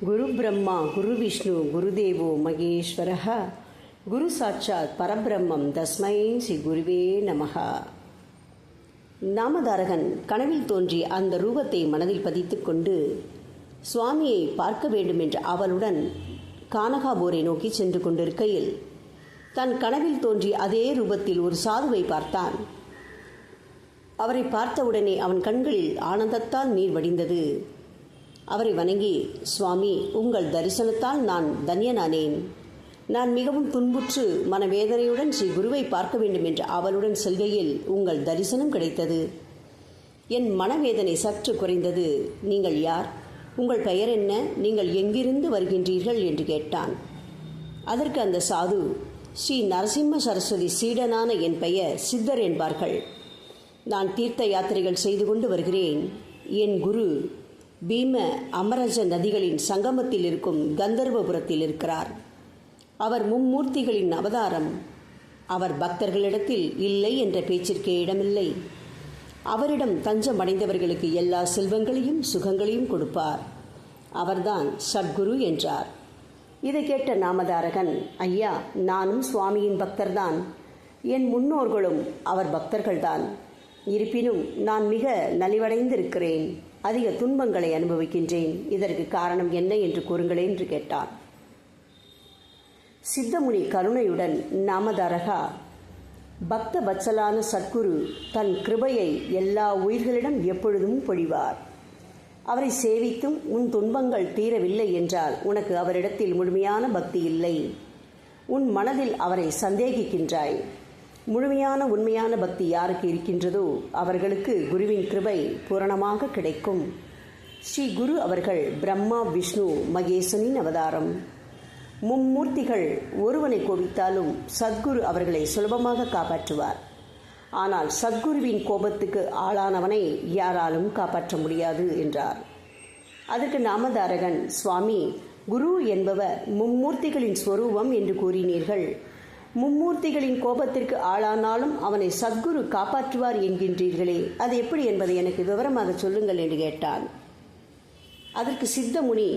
குரு பிரம்மா குரு விஷ்ணு குருதேவோ மகேஸ்வரः குரு சாட்சாத் பரபிரம்மம் தஸ்மை ஸ்ரீ குருவே நமஹ. நாமதாரகன் கனவில் தோன்றிய அந்த ரூபத்தை மனதில் பதித்துக் கொண்டு சுவாமியை பார்க்க வேண்டும் என்ற அவளுடன் கானகாபூரை நோக்கி சென்று கொண்டிருக்கையில் தன் கனவில் தோன்றிய அதே ரூபத்தில் ஒரு சாதுவை பார்த்தான். அவரை பார்த்தவுடனே அவன் கண்களில் ஆனந்தத்தால் நீர் வடிந்தது. அவரை வணங்கி, சுவாமி, உங்கள் தரிசனத்தால் நான் தன்யனானேன். நான் மிகவும் துன்புற்று மனவேதனையுடன் ஸ்ரீ குருவை பார்க்க வேண்டும் என்ற அவளுடன் செல்கையில் உங்கள் தரிசனம் கிடைத்தது. என் மனவேதனை சற்று குறைந்தது. நீங்கள் யார்? உங்கள் பெயர் என்ன? நீங்கள் எங்கிருந்து வருகின்றீர்கள் என்று கேட்டான். அதற்கு அந்த சாது, ஸ்ரீ நரசிம்ம சரஸ்வதி சீடனான என் பெயர் சித்தர் என்பார்கள். நான் தீர்த்த யாத்திரைகள் செய்து கொண்டு வருகிறேன். என் குரு பீம அமரஜ நதிகளின் சங்கமத்தில் இருக்கும் கந்தர்வபுரத்தில் இருக்கிறார். அவர் மும்மூர்த்திகளின் அவதாரம். அவர் பக்தர்களிடத்தில் இல்லை என்ற பேச்சிற்கே இடமில்லை. அவரிடம் தஞ்சம் அடைந்தவர்களுக்கு எல்லா செல்வங்களையும் சுகங்களையும் கொடுப்பார். அவர்தான் சத்குரு என்றார். இதை கேட்ட நாமதாரகன், ஐயா, நானும் சுவாமியின் பக்தர்தான். என் முன்னோர்களும் அவர் பக்தர்கள்தான். இருப்பினும் நான் மிக நலிவடைந்திருக்கிறேன். அதிக துன்பங்களை அனுபவிக்கின்றேன். இதற்கு காரணம் என்ன என்று கூறுங்களேன் என்று கேட்டான். சித்தமுனி கருணையுடன், நாமதாரகா, பக்த வத்சலான சத்குரு தன் கிருபையை எல்லா உயிர்களிடம் எப்பொழுதும் பொழிவார். அவரை சேவித்தும் உன் துன்பங்கள் தீரவில்லை என்றால் உனக்கு அவரிடத்தில் முழுமையான பக்தி இல்லை. உன் மனதில் அவரை சந்தேகிக்கின்றாய். முழுமையான உண்மையான பக்தி யாருக்கு இருக்கின்றதோ அவர்களுக்கு குருவின் கிருபை பூரணமாக கிடைக்கும். ஸ்ரீ குரு அவர்கள் பிரம்மா விஷ்ணு மகேசனின் அவதாரம். மும்மூர்த்திகள் ஒருவனை கோபித்தாலும் சத்குரு அவர்களை சுலபமாக காப்பாற்றுவார். ஆனால் சத்குருவின் கோபத்துக்கு ஆளானவனை யாராலும் காப்பாற்ற முடியாது என்றார். அதற்கு நாமதாரகன், சுவாமி, குரு என்பவர் மும்மூர்த்திகளின் ஸ்வரூபம் என்று கூறினீர்கள். மும்மூர்த்திகளின் கோபத்திற்கு ஆளானாலும் அவனை சத்குரு காப்பாற்றுவார் என்கின்றீர்களே, அது எப்படி என்பதை எனக்கு விவரமாக சொல்லுங்கள் என்று கேட்டான். அதற்கு சித்தமுனி,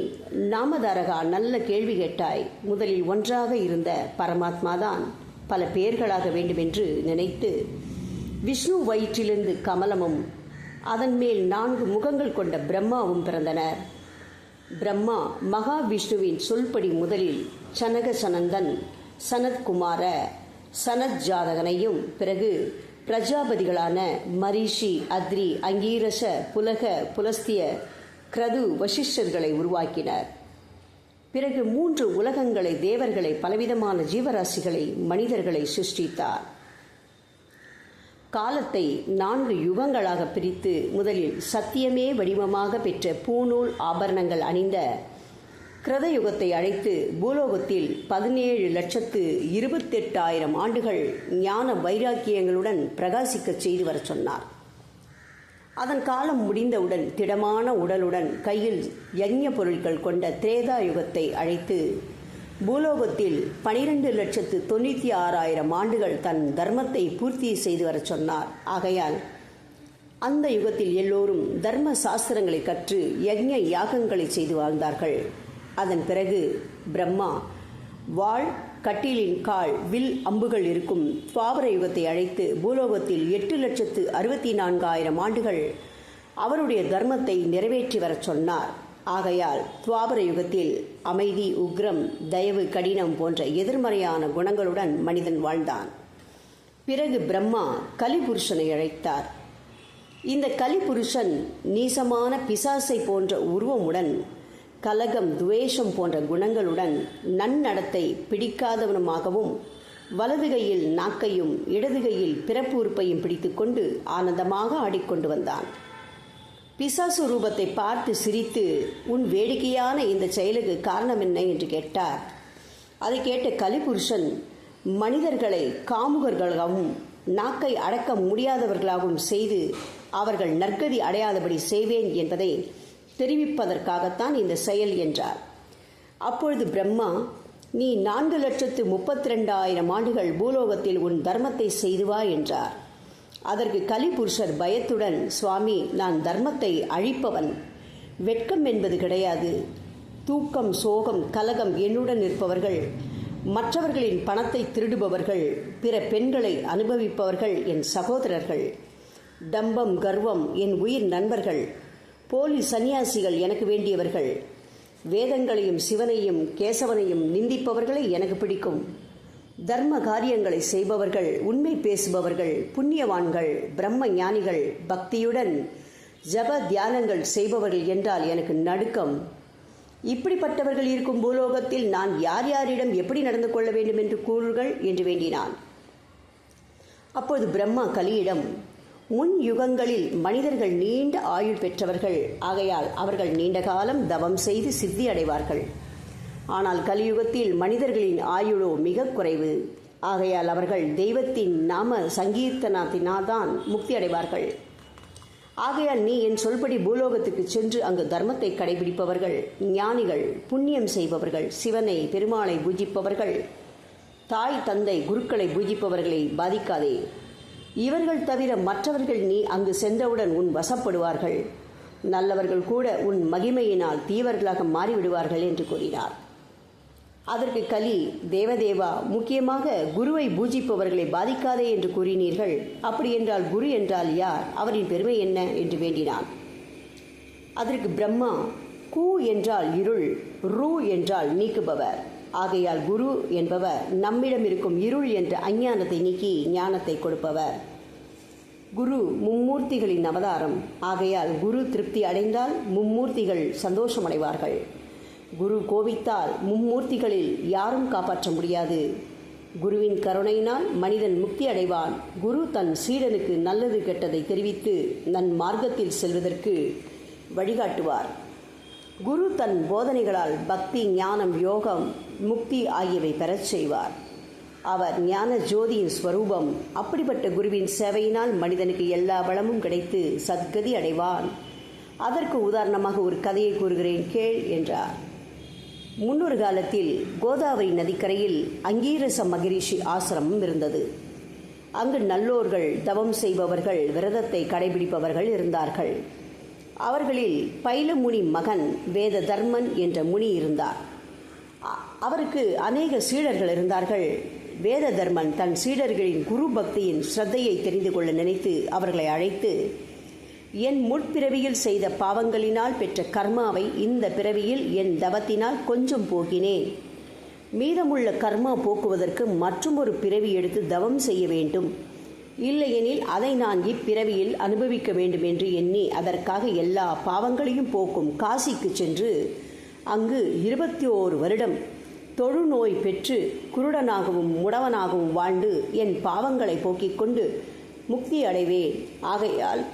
நாமதாரகா, நல்ல கேள்வி கேட்டாய். முதலில் ஒன்றாக இருந்த பரமாத்மாதான் பல பெயர்களாக வேண்டுமென்று நினைத்து விஷ்ணு வயிற்றிலிருந்து கமலமும் அதன் மேல் 4 முகங்கள் கொண்ட பிரம்மாவும் பிறந்தனர். பிரம்மா மகாவிஷ்ணுவின் சொல்படி முதலில் சனக சனந்தன் சனத்குமார சனத் ஜாதகனையும் பிறகு பிரஜாபதிகளான மரிஷி, அத்ரி, அங்கீரச, புலக, புலஸ்திய, கிரது, வசிஷ்டர்களை உருவாக்கினர். பிறகு 3 உலகங்களை, தேவர்களை, பலவிதமான ஜீவராசிகளை, மனிதர்களை சிருஷ்டித்தார். காலத்தை 4 யுகங்களாக பிரித்து முதலில் சத்தியமே வடிவமாக பெற்ற பூநூல் ஆபரணங்கள் அணிந்த கிருதயுகத்தை அழைத்து பூலோகத்தில் 17,28,000 ஆண்டுகள் ஞான வைராக்கியங்களுடன் பிரகாசிக்கச் செய்து வர சொன்னார். அதன் காலம் முடிந்தவுடன் திடமான உடலுடன் கையில் யஞ்ஞ பொருட்கள் கொண்ட திரேதா யுகத்தை அழைத்து பூலோகத்தில் 12,96,000 ஆண்டுகள் தன் தர்மத்தை பூர்த்தி செய்து வர சொன்னார். ஆகையால் அந்த யுகத்தில் எல்லோரும் தர்ம சாஸ்திரங்களை கற்று யக்ஞ யாகங்களை செய்து வாழ்ந்தார்கள். அதன் பிறகு பிரம்மா வாள், கட்டிலின் கால், வில், அம்புகள் இருக்கும் துவாபர யுகத்தை அழைத்து பூலோகத்தில் 8,64,000 ஆண்டுகள் அவருடைய தர்மத்தை நிறைவேற்றி வர சொன்னார். ஆகையால் துவாபர யுகத்தில் அமைதி, உக்ரம், தயவு, கடினம் போன்ற எதிர்மறையான குணங்களுடன் மனிதன் வாழ்ந்தான். பிறகு பிரம்மா கலிபுருஷனை அழைத்தார். இந்த கலிபுருஷன் நீசமான பிசாசை போன்ற உருவமுடன், கலகம், துவேஷம் போன்ற குணங்களுடன், நன்னடத்தை பிடிக்காதவனுமாகவும், வலது கையில் நாக்கையும் இடது கையில் பிறப்பு உறுப்பையும் பிடித்துக்கொண்டு ஆனந்தமாக ஆடிக்கொண்டு வந்தான். பிசாசு ரூபத்தை பார்த்து சிரித்து, உன் வேடிக்கையான இந்த செயலுக்கு காரணம் என்ன என்று கேட்டார். அதை கேட்ட கலிபுருஷன், மனிதர்களை காமுகர்களாகவும் நாக்கை அடக்க முடியாதவர்களாகவும் செய்து அவர்கள் நற்கதி அடையாதபடி செய்வேன் என்பதை தெரிவிப்பதற்காகத்தான் இந்த செயல் என்றார். அப்பொழுது பிரம்மா, நீ 4,32,000 ஆண்டுகள் பூலோகத்தில் உன் தர்மத்தை செய்து வா என்றார். அதற்கு கலிபுருஷர் பயத்துடன், சுவாமி, நான் தர்மத்தை அழிப்பவன். வெட்கம் என்பது கிடையாது. தூக்கம், சோகம், கலகம் என்னுடன் இருப்பவர்கள், மற்றவர்களின் பணத்தை திருடுபவர்கள், பிற பெண்களை அனுபவிப்பவர்கள் என் சகோதரர்கள், டம்பம், கர்வம் என் உயிர் நண்பர்கள், போலி சந்நியாசிகள் எனக்கு வேண்டியவர்கள், வேதங்களையும் சிவனையும் கேசவனையும் நிந்திப்பவர்களை எனக்கு பிடிக்கும், தர்ம காரியங்களை செய்பவர்கள், உண்மை பேசுபவர்கள், புண்ணியவான்கள், பிரம்ம ஞானிகள், பக்தியுடன் ஜப தியானங்கள் செய்பவர்கள் என்றால் எனக்கு நடுக்கம். இப்படிப்பட்டவர்கள் இருக்கும் பூலோகத்தில் நான் யார் யாரிடம் எப்படி நடந்து கொள்ள வேண்டும் என்று கூறுகள் என்று வேண்டினான். அப்போது பிரம்மா கலியிடம், முன் யுகங்களில் மனிதர்கள் நீண்ட ஆயுள் பெற்றவர்கள், ஆகையால் அவர்கள் நீண்ட காலம் தவம் செய்து சித்தி அடைவார்கள். ஆனால் கலியுகத்தில் மனிதர்களின் ஆயுளோ மிக குறைவு, ஆகையால் அவர்கள் தெய்வத்தின் நாம சங்கீர்த்தனத்தினால்தான் முக்தி அடைவார்கள். ஆகையால் நீ என் சொல்படி பூலோகத்துக்கு சென்று அங்கு தர்மத்தை கடைபிடிப்பவர்கள், ஞானிகள், புண்ணியம் செய்பவர்கள், சிவனை பெருமாளை பூஜிப்பவர்கள், தாய் தந்தை குருக்களை பூஜிப்பவர்களை பாதிக்காதே. இவர்கள் தவிர மற்றவர்கள் நீ அங்கு சென்றவுடன் உன் வசப்படுவார்கள். நல்லவர்கள் கூட உன் மகிமையினால் தீவர்களாக மாறிவிடுவார்கள் என்று கூறினார். அதற்கு கலி, தேவதேவா, முக்கியமாக குருவை பூஜிப்பவர்களை பாதிக்காதே என்று கூறினீர்கள். அப்படி என்றால் குரு என்றால் யார், அவரின் பெருமை என்ன என்று வேண்டினான். அதற்கு பிரம்மா, கு என்றால் இருள், ரு என்றால் நீக்குபவர். ஆகையால் குரு என்பவர் நம்மிடம் இருக்கும் இருள் என்ற அஞ்ஞானத்தை நீக்கி ஞானத்தை கொடுப்பவர். குரு மும்மூர்த்திகளின் அவதாரம். ஆகையால் குரு திருப்தி அடைந்தால் மும்மூர்த்திகள் சந்தோஷமடைவார்கள். குரு கோபித்தால் மும்மூர்த்திகளில் யாரும் காப்பாற்ற முடியாது. குருவின் கருணையினால் மனிதன் முக்தி அடைவான். குரு தன் சீடனுக்கு நல்லது கெட்டதை தெரிவித்து நன் மார்க்கத்தில் செல்வதற்கு வழிகாட்டுவார். குரு தன் போதனைகளால் பக்தி, ஞானம், யோகம், முக்தி ஆகியவை பெறச் செய்வார். அவர் ஞான ஜோதியின் ஸ்வரூபம். அப்படிப்பட்ட குருவின் சேவையினால் மனிதனுக்கு எல்லா வளமும் கிடைத்து சத்கதி அடைவான். அதற்கு உதாரணமாக ஒரு கதையை கூறுகிறேன், கேள் என்றார். முன்னொரு காலத்தில் கோதாவரி நதிக்கரையில் அங்கீரச மகரிஷி ஆசிரமம் இருந்தது. அங்கு நல்லோர்கள், தவம் செய்பவர்கள், விரதத்தை கடைபிடிப்பவர்கள் இருந்தார்கள். அவர்களில் பைலமுனி மகன் வேத தர்மன் என்ற முனி இருந்தார். அவருக்கு அநேக சீடர்கள் இருந்தார்கள். வேத தர்மன் தன் சீடர்களின் குரு பக்தியின் ஸ்ரத்தையை தெரிந்து கொள்ள நினைத்து அவர்களை அழைத்து, என் முற்பிறவியில் செய்த பாவங்களினால் பெற்ற கர்மாவை இந்த பிறவியில் என் தவத்தினால் கொஞ்சம் போக்கினேன். மீதமுள்ள கர்மா போக்குவதற்கு மற்றும் ஒரு பிறவி எடுத்து தவம் செய்ய வேண்டும். இல்லையெனில் அதை நான் இப்பிறவியில் அனுபவிக்க வேண்டும் என்று எண்ணி அதற்காக எல்லா பாவங்களையும் போக்கும் காசிக்கு சென்று அங்கு 21 வருடம் தொழுநோய் பெற்று குருடனாகவும் முடவனாகவும் வாழ்ந்து என் பாவங்களை போக்கிக் கொண்டு முக்தி அடைவேன். ஆகையால்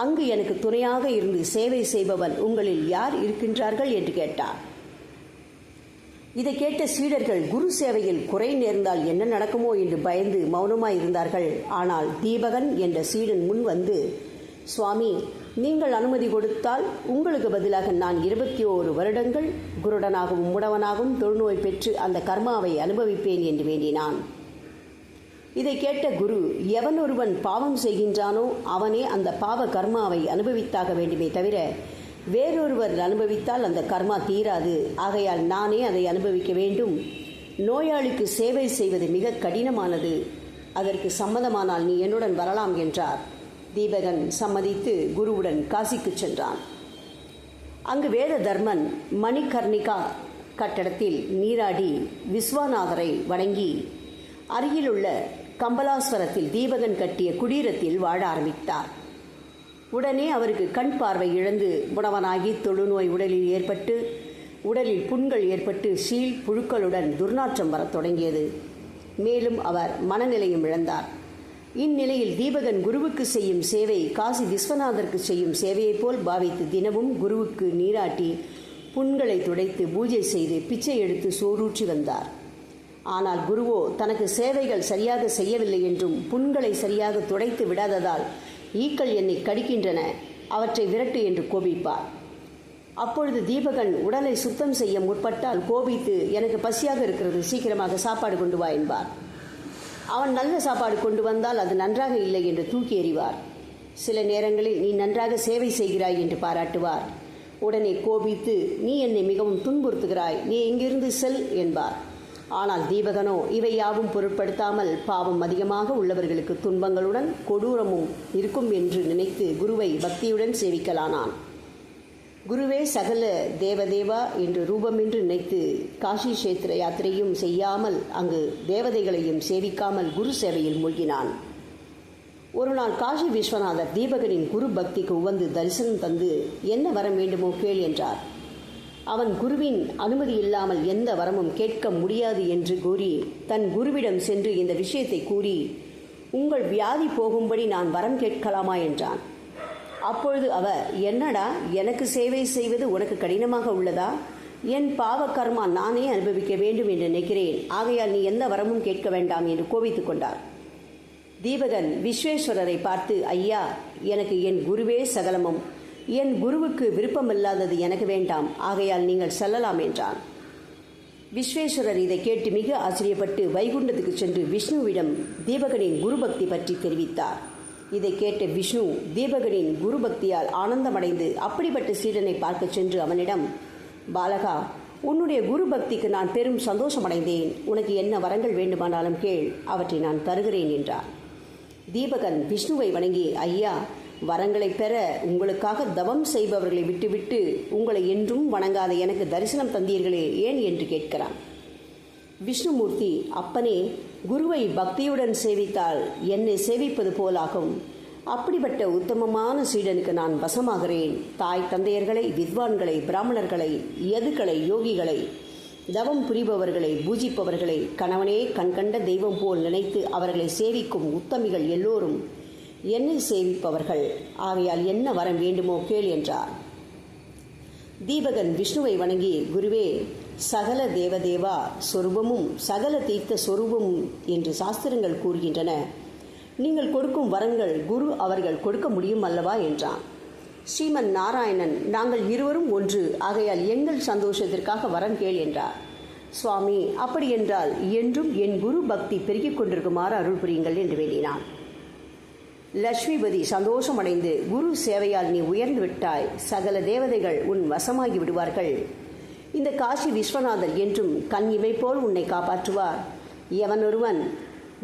அங்கு எனக்கு துணையாக இருந்து சேவை செய்பவன் உங்களில் யார் இருக்கின்றார்கள் என்று கேட்டார். இதை கேட்ட சீடர்கள் குரு சேவையில் குறை நேர்ந்தால் என்ன நடக்குமோ என்று பயந்து மௌனமாயிருந்தார்கள். ஆனால் தீபகன் என்ற சீடன் முன் வந்து, சுவாமி, நீங்கள் அனுமதி கொடுத்தால் உங்களுக்கு பதிலாக நான் 21 வருடங்கள் குருடனாகவும் முடவனாகவும் தொழுநோய் பெற்று அந்த கர்மாவை அனுபவிப்பேன் என்று வேண்டினான். இதை கேட்ட குரு, எவன் ஒருவன் பாவம் செய்கின்றானோ அவனே அந்த பாவ கர்மாவை அனுபவித்தாக வேண்டுமே தவிர வேறொருவர் அனுபவித்தால் அந்த கர்மா தீராது. ஆகையால் நானே அதை அனுபவிக்க வேண்டும். நோயாளிக்கு சேவை செய்வது மிக கடினமானது. அதற்கு சம்மதமானால் நீ என்னுடன் வரலாம் என்றார். தீபகன் சம்மதித்து குருவுடன் காசிக்கு சென்றான். அங்கு வேத தர்மன் மணிகர்ணிகா கட்டடத்தில் நீராடி விஸ்வநாதரை வணங்கி அருகிலுள்ள கம்பலாஸ்வரத்தில் தீபகன் கட்டிய குடீரத்தில் வாழ ஆரம்பித்தார். உடனே அவருக்கு கண் பார்வை இழந்து முடவனாகி தொழுநோய் உடலில் ஏற்பட்டு உடலில் புண்கள் ஏற்பட்டு சீல் புழுக்களுடன் துர்நாற்றம் வரத் தொடங்கியது. மேலும் அவர் மனநிலையும் இழந்தார். இந்நிலையில் தீபகன் குருவுக்கு செய்யும் சேவை காசி விஸ்வநாதருக்கு செய்யும் சேவையைப் போல் பாவித்து தினமும் குருவுக்கு நீராட்டி புண்களை துடைத்து பூஜை செய்து பிச்சை எடுத்து சோறூற்றி வந்தார். ஆனால் குருவோ தனக்கு சேவைகள் சரியாக செய்யவில்லை என்றும் புண்களை சரியாக துடைத்து விடாததால் ஈக்கள் என்னை கடிக்கின்றன, அவற்றை விரட்டு என்று கோபிப்பார். அப்பொழுது தீபகன் உடலை சுத்தம் செய்ய முற்பட்டால் கோபித்து, எனக்கு பசியாக இருக்கிறது, சீக்கிரமாக சாப்பாடு கொண்டு வா என்பார். அவன் நல்ல சாப்பாடு கொண்டு வந்தால் அது நன்றாக இல்லை என்று தூக்கி எறிவார். சில நேரங்களில் நீ நன்றாக சேவை செய்கிறாய் என்று பாராட்டுவார். உடனே கோபித்து, நீ என்னை மிகவும் துன்புறுத்துகிறாய், நீ இங்கிருந்து செல் என்பார். ஆனால் தீபகனோ இவை யாவும் பொருட்படுத்தாமல் பாவம் அதிகமாக உள்ளவர்களுக்கு துன்பங்களுடன் கொடூரமும் இருக்கும் என்று நினைத்து குருவை பக்தியுடன் சேவிக்கலானான். குருவே சகல தேவதேவா என்று ரூபமென்று நினைத்து காஷி கஷேத்திர யாத்திரையும் செய்யாமல் அங்கு தேவதைகளையும் சேவிக்காமல் குரு சேவையில் மூழ்கினான். ஒரு நாள் காஷி விஸ்வநாதர் தீபகனின் குரு பக்திக்கு உவந்து தரிசனம் தந்து என்ன வரம் வேண்டுமோ கேள் என்றார். அவன் குருவின் அனுமதி இல்லாமல் எந்த வரமும் கேட்க முடியாது என்று கூறி தன் குருவிடம் சென்று இந்த விஷயத்தை கூறி, உங்கள் வியாதி போகும்படி நான் வரம் கேட்கலாமா என்றான். அப்பொழுது அவர், என்னடா, எனக்கு சேவை செய்வது உனக்கு கடினமாக உள்ளதா? என் பாவ கர்மா நானே அனுபவிக்க வேண்டும் என்று நினைக்கிறேன், ஆகையால் நீ எந்த வரமும் கேட்க வேண்டாம் என்று கோபித்துக் கொண்டார். தீபகன் விஸ்வேஸ்வரரை பார்த்து, ஐயா, எனக்கு என் குருவே சகலமும், என் குருவுக்கு விருப்பமில்லாதது எனக்கு வேண்டாம், ஆகையால் நீங்கள் செல்லலாம் என்றான். விஸ்வேஸ்வரர் இதை கேட்டு மிக ஆச்சரியப்பட்டு வைகுண்டத்துக்கு சென்று விஷ்ணுவிடம் தீபகனின் குரு பக்தி பற்றி தெரிவித்தார். இதை கேட்ட விஷ்ணு தீபகனின் குரு பக்தியால் ஆனந்தமடைந்து அப்படிப்பட்ட சீடனை பார்க்க சென்று அவனிடம், பாலகா, உன்னுடைய குரு பக்திக்கு நான் பெரும் சந்தோஷமடைந்தேன், உனக்கு என்ன வரங்கள் வேண்டுமானாலும் கேள், அவற்றை நான் தருகிறேன் என்றார். தீபகன் விஷ்ணுவை வணங்கி, ஐயா, வரங்களை பெற உங்களுக்காக தவம் செய்பவர்களை விட்டுவிட்டு உங்களை என்றும் வணங்காத எனக்கு தரிசனம் தந்தீர்களே ஏன் என்று கேட்கிறான். விஷ்ணுமூர்த்தி, அப்பனே, குருவை பக்தியுடன் சேவித்தால் என்னை சேவிப்பது போலாகும். அப்படிப்பட்ட உத்தமமான சீடனுக்கு நான் வசமாகிறேன். தாய் தந்தையர்களை, வித்வான்களை, பிராமணர்களை, யதுக்களை, யோகிகளை, தவம் புரிபவர்களை, பூஜிப்பவர்களை கணவனே கண்கண்ட தெய்வம் போல் நினைத்து அவர்களை சேவிக்கும் உத்தமிகள் எல்லோரும் என்னை சேவிப்பவர்கள், ஆகையால் என்ன வரம் வேண்டுமோ கேள் என்றார். தீபகன் விஷ்ணுவை வணங்கி, குருவே, சகல தேவதேவா சொரூபமும் சகல தீர்த்த சொரூபமும் என்று சாஸ்திரங்கள் கூறுகின்றன. நீங்கள் கொடுக்கும் வரங்கள் குரு அவர்கள் கொடுக்க முடியும் அல்லவா என்றான். ஸ்ரீமன் நாராயணன், நாங்கள் இருவரும் ஒன்று, ஆகையால் எங்கள் சந்தோஷத்திற்காக வரம் கேள் என்றார். சுவாமி, அப்படி என்றால் என்றும் என் குரு பக்தி பெருகிக் கொண்டிருக்குமாறு அருள் புரியுங்கள் என்று வேண்டினான். லட்சுமிபதி சந்தோஷமடைந்து, குரு சேவையால் நீ உயர்ந்து விட்டாய், சகல தேவதைகள் உன் வசமாகி விடுவார்கள். இந்த காஷி விஸ்வநாதர் என்றும் கண் இமை போல் உன்னை காப்பாற்றுவார். எவனொருவன்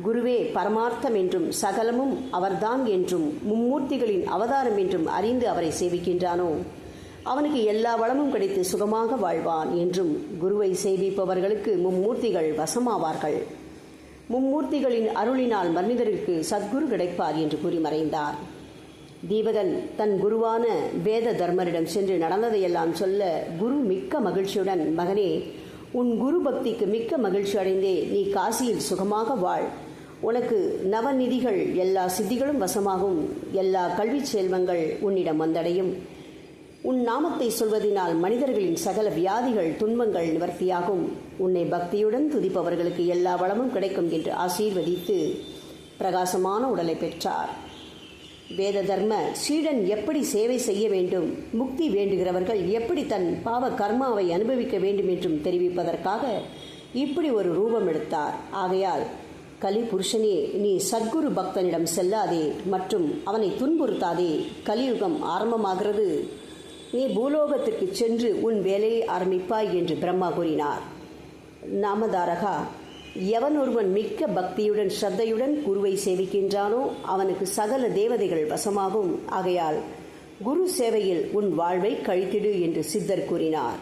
குருவே பரமார்த்தம் என்றும் சகலமும் அவர்தான் என்றும் மும்மூர்த்திகளின் அவதாரம் என்றும் அறிந்து அவரை சேவிக்கின்றானோ அவனுக்கு எல்லா வளமும் கிடைத்து சுகமாக வாழ்வான் என்றும் குருவை சேவிப்பவர்களுக்கு மும்மூர்த்திகள் வசமாவார்கள். மும்மூர்த்திகளின் அருளினால் மனிதருக்கு சத்குரு கிடைப்பார் என்று கூறி மறைந்தார். தீபகன் தன் குருவான வேத தர்மரிடம் சென்று நடந்ததையெல்லாம் சொல்ல, குரு மிக்க மகிழ்ச்சியுடன், மகனே, உன் குரு பக்திக்கு மிக்க மகிழ்ச்சி அடைந்தே நீ காசியில் சுகமாக வாழ். உனக்கு நவநிதிகள் எல்லா சித்திகளும் வசமாகும். எல்லா கல்வி செல்வங்கள் உன்னிடம் வந்தடையும். உன் நாமத்தை சொல்வதனால் மனிதர்களின் சகல வியாதிகள் துன்பங்கள் நிவர்த்தியாகும். உன்னை பக்தியுடன் துதிப்பவர்களுக்கு எல்லா வளமும் கிடைக்கும் என்று ஆசீர்வதித்து பிரகாசமான உடலை பெற்றார். வேத தர்ம சீடன் எப்படி சேவை செய்ய வேண்டும், முக்தி வேண்டுகிறவர்கள் எப்படி தன் பாவ கர்மாவை அனுபவிக்க வேண்டும் என்றும் தெரிவிப்பதற்காக இப்படி ஒரு ரூபம் எடுத்தார். ஆகையால் கலி புருஷனே, நீ சத்குரு பக்தனிடம் செல்லாதே மற்றும் அவனை துன்புறுத்தாதே. கலியுகம் ஆரம்பமாகிறது. நீ பூலோகத்திற்கு சென்று உன் வேலையை ஆரம்பிப்பாய் என்று பிரம்மா கூறினார். நாமதாரகா, எவன் ஒருவன் மிக்க பக்தியுடன் ஸ்ரத்தையுடன் குருவை சேவிக்கின்றானோ அவனுக்கு சகல தேவதைகள் வசமாகும். ஆகையால் குரு சேவையில் உன் வாழ்வை கழித்திடு என்று சித்தர் கூறினார்.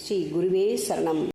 ஸ்ரீ குருவே சரணம்.